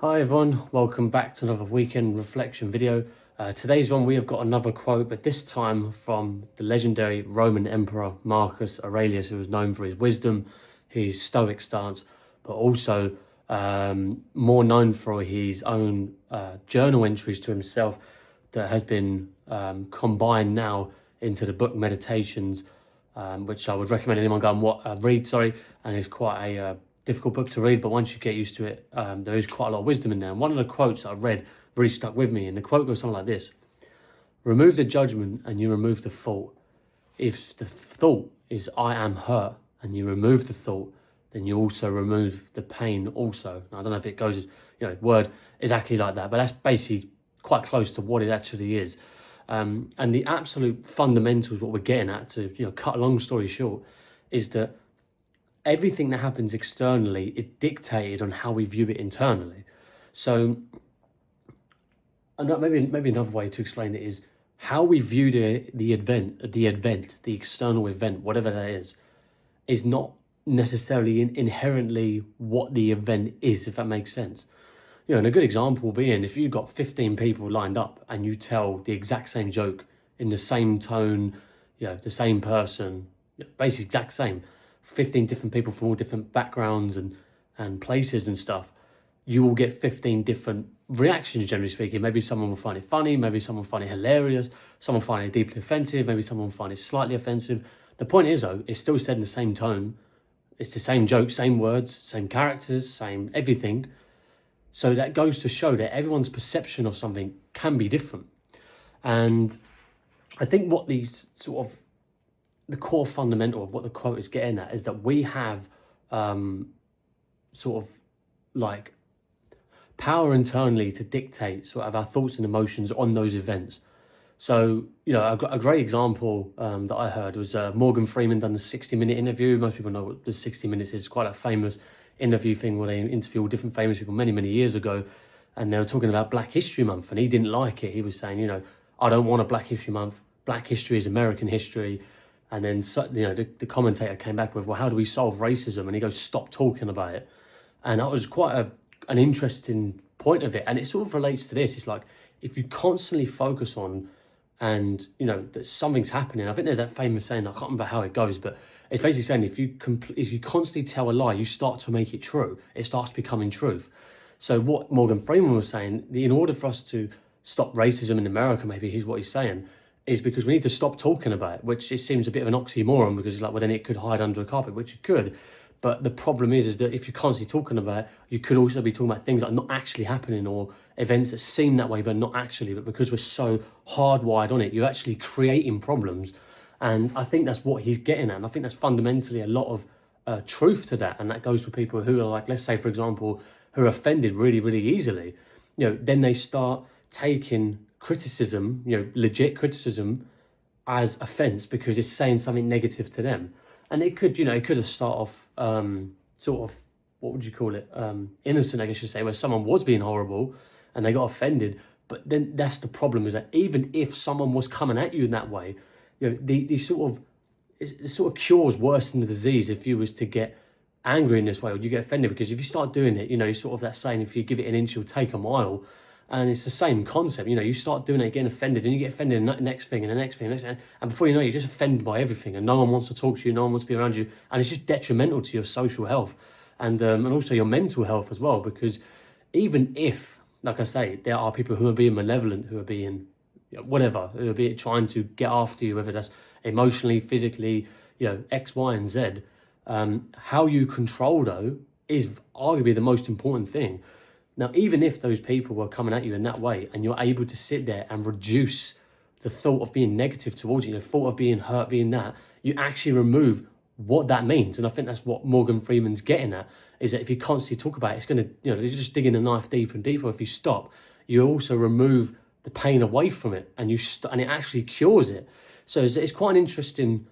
Hi everyone, welcome back to another weekend reflection video. Today's one we have got another quote, but this time from the legendary Roman Emperor Marcus Aurelius, who was known for his wisdom, his stoic stance, but also more known for his own journal entries to himself that has been combined now into the book Meditations, which I would recommend anyone go and read, and it's quite a difficult book to read, but once you get used to it, there is quite a lot of wisdom in there. And one of the quotes that I read really stuck with me, and the quote goes something like this: remove the judgment and you remove the thought. If the thought is I am hurt and you remove the thought, then you also remove the pain also. Now, I don't know if it goes, word exactly like that, but that's basically quite close to what it actually is. And the absolute fundamentals, what we're getting at, to cut a long story short, is that everything that happens externally is dictated on how we view it internally. So, and maybe another way to explain it is how we view the external event, whatever that is not necessarily inherently what the event is, if that makes sense. And a good example being, if you've got 15 people lined up and you tell the exact same joke in the same tone, the same person, basically exact same, 15 different people from all different backgrounds and places and stuff, you will get 15 different reactions, generally speaking. Maybe someone will find it funny, maybe someone will find it hilarious, someone will find it deeply offensive, maybe someone will find it slightly offensive. The point is, though, it's still said in the same tone. It's the same joke, same words, same characters, same everything. So that goes to show that everyone's perception of something can be different. And I think what these the core fundamental of what the quote is getting at is that we have power internally to dictate our thoughts and emotions on those events. So, a great example that I heard was Morgan Freeman done the 60-minute interview. Most people know what the 60 minutes is. It's quite a famous interview thing where they interview all different famous people many, many years ago. And they were talking about Black History Month, and he didn't like it. He was saying, I don't want a Black History Month. Black history is American history. And then, the commentator came back with, well, how do we solve racism? And he goes, stop talking about it. And that was quite an interesting point of it. And it sort of relates to this. It's like, if you constantly focus on, and, that something's happening. I think there's that famous saying, I can't remember how it goes, but it's basically saying if you constantly tell a lie, you start to make it true. It starts becoming truth. So what Morgan Freeman was saying, in order for us to stop racism in America, maybe here's what he's saying, is because we need to stop talking about it, which it seems a bit of an oxymoron, because it's like, well, then it could hide under a carpet, which it could. But the problem is that if you're constantly talking about it, you could also be talking about things that are not actually happening, or events that seem that way, but not actually. But because we're so hardwired on it, you're actually creating problems. And I think that's what he's getting at. And I think that's fundamentally a lot of truth to that. And that goes for people who are like, let's say, for example, who are offended really, really easily. Then they start taking criticism, legit criticism, as offense because it's saying something negative to them. And it could have started off what would you call it? Innocent, I guess you say, where someone was being horrible and they got offended. But then that's the problem, is that even if someone was coming at you in that way, it sort of cures worse than the disease if you was to get angry in this way, or you get offended. Because if you start doing it, you sort of that saying, if you give it an inch, you'll take a mile. And it's the same concept. You start doing it, getting offended, and you get offended in the next thing and the next thing, and before you know it, you're just offended by everything, and no one wants to talk to you, no one wants to be around you, and it's just detrimental to your social health and also your mental health as well. Because even if, like I say, there are people who are being malevolent, who are being who are trying to get after you, whether that's emotionally, physically, X, Y, and Z, how you control, though, is arguably the most important thing. Now, even if those people were coming at you in that way, and you're able to sit there and reduce the thought of being negative towards you, the thought of being hurt, being that, you actually remove what that means. And I think that's what Morgan Freeman's getting at, is that if you constantly talk about it, it's going to, you're just digging a knife deeper and deeper. If you stop, you also remove the pain away from it, and and it actually cures it. So it's quite an interesting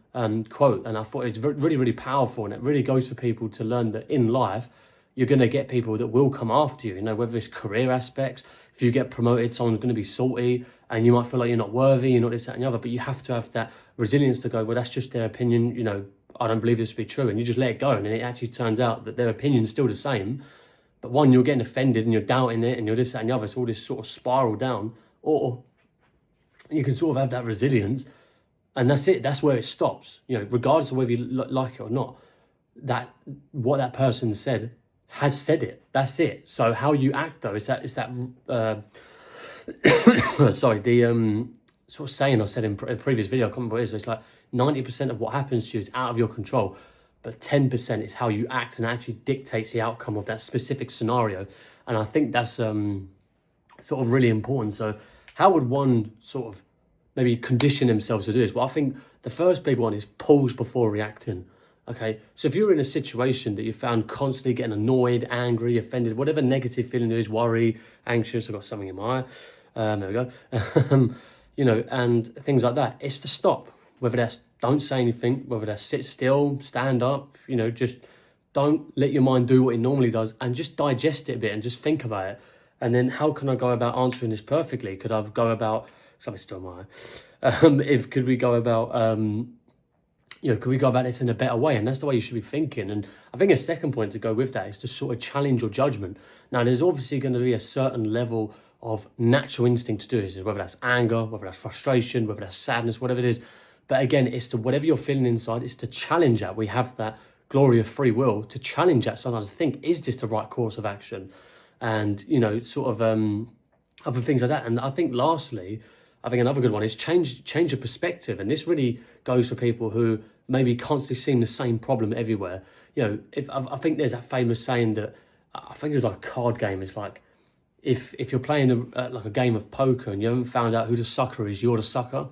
quote, and I thought it's really, really powerful, and it really goes for people to learn that in life, you're going to get people that will come after you, whether it's career aspects. If you get promoted, someone's going to be salty, and you might feel like you're not worthy, you're not this, that, and the other, but you have to have that resilience to go, well, that's just their opinion, I don't believe this to be true, and you just let it go, and then it actually turns out that their opinion's still the same, But one, you're getting offended and you're doubting it and you're this, that and the other. It's all this sort of spiral down. Or you can sort of have that resilience, and that's it. That's where it stops. You know, regardless of whether you like it or not, that what that person said has said it. That's it. So how you act though, sorry, the sort of saying I said in a previous video, I can't remember what it is. It's like 90% of what happens to you is out of your control, but 10% is how you act and actually dictates the outcome of that specific scenario. And I think that's sort of really important. So how would one sort of maybe condition themselves to do this? Well, I think the first big one is pause before reacting. Okay, so if you're in a situation that you found constantly getting annoyed, angry, offended, whatever negative feeling there is, worry, anxious, I've got something in my eye, there we go, you know, and things like that, it's to stop. Whether that's don't say anything, whether that's sit still, stand up, you know, just don't let your mind do what it normally does, and just digest it a bit and just think about it. And then how can I go about answering this perfectly? Could I go about, something's still in my eye, could we go about, you know, could we go about this in a better way? And that's the way you should be thinking. And I think a second point to go with that is to sort of challenge your judgment. Now, there's obviously going to be a certain level of natural instinct to do this, whether that's anger, whether that's frustration, whether that's sadness, whatever it is. But again, it's to whatever you're feeling inside, it's to challenge that. We have that glory of free will to challenge that sometimes, to think, is this the right course of action? And, you know, sort of other things like that. And I think lastly, I think another good one is change your perspective. And this really goes for people who maybe constantly seeing the same problem everywhere. You know, I think there's that famous saying that, I think it was like a card game. It's like, if you're playing like a game of poker and you haven't found out who the sucker is, you're the sucker.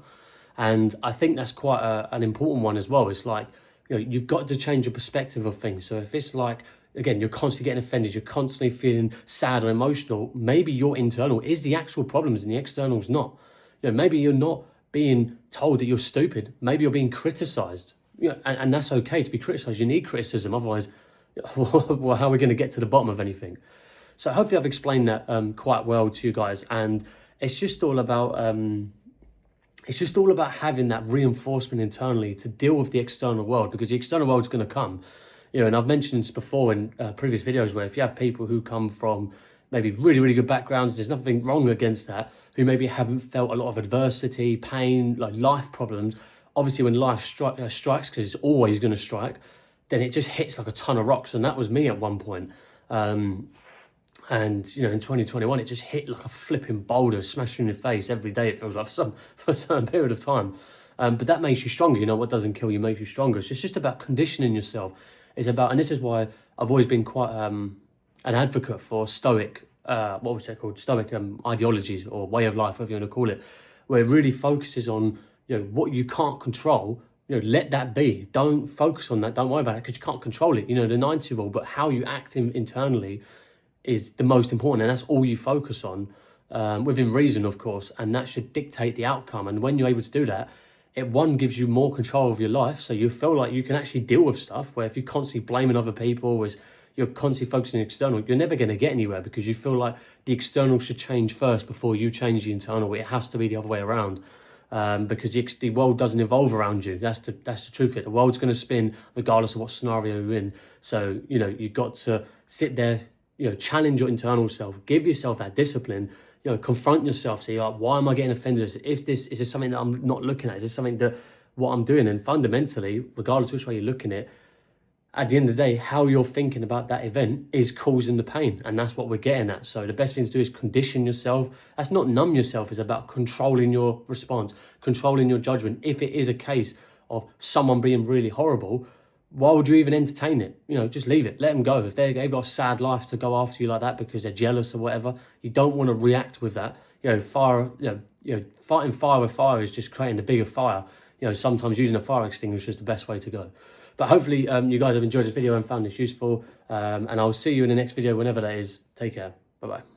And I think that's quite an important one as well. It's like, you know, you've got to change your perspective of things. So if it's like, again, you're constantly getting offended, you're constantly feeling sad or emotional, maybe your internal is the actual problems and the external's not. You know, maybe you're not being told that you're stupid. Maybe you're being criticized. You know, and that's okay to be criticized. You need criticism. Otherwise, well, how are we going to get to the bottom of anything? So hopefully I've explained that quite well to you guys. And it's just all about having that reinforcement internally to deal with the external world, because the external world's going to come. You know, and I've mentioned this before in previous videos, where if you have people who come from maybe really, really good backgrounds, there's nothing wrong against that, who maybe haven't felt a lot of adversity, pain, like life problems. Obviously, when life strikes, because it's always going to strike, then it just hits like a ton of rocks. And that was me at one point. And, you know, in 2021, it just hit like a flipping boulder, smashing in your face every day, it feels like, for a certain period of time. But that makes you stronger. You know, what doesn't kill you makes you stronger. So it's just about conditioning yourself. It's about, and this is why I've always been quite an advocate for Stoic, what was that called? Stoic ideologies or way of life, whatever you want to call it, where it really focuses on, you know, what you can't control. You know, let that be. Don't focus on that. Don't worry about it, because you can't control it. You know, the 90 rule, but how you act internally is the most important, and that's all you focus on, within reason, of course, and that should dictate the outcome. And when you're able to do that, it gives you more control of your life, so you feel like you can actually deal with stuff, where if you're constantly blaming other people, as you're constantly focusing on the external, you're never going to get anywhere, because you feel like the external should change first before you change the internal. It has to be the other way around, because the world doesn't evolve around you. That's the truth of it. The world's going to spin regardless of what scenario you're in. So, you know, you've got to sit there, you know, challenge your internal self, give yourself that discipline, you know, confront yourself, say, like, why am I getting offended? Is this something that I'm not looking at? Is this something that what I'm doing? And fundamentally, regardless of which way you're looking at the end of the day, how you're thinking about that event is causing the pain. And that's what we're getting at. So the best thing to do is condition yourself. That's not numb yourself. It's about controlling your response, controlling your judgment. If it is a case of someone being really horrible, why would you even entertain it? You know, just leave it. Let them go. If they've got a sad life to go after you like that because they're jealous or whatever, you don't want to react with that. You know, fighting fire with fire is just creating a bigger fire. You know, sometimes using a fire extinguisher is the best way to go. But hopefully you guys have enjoyed this video and found this useful. And I'll see you in the next video, whenever that is. Take care. Bye-bye.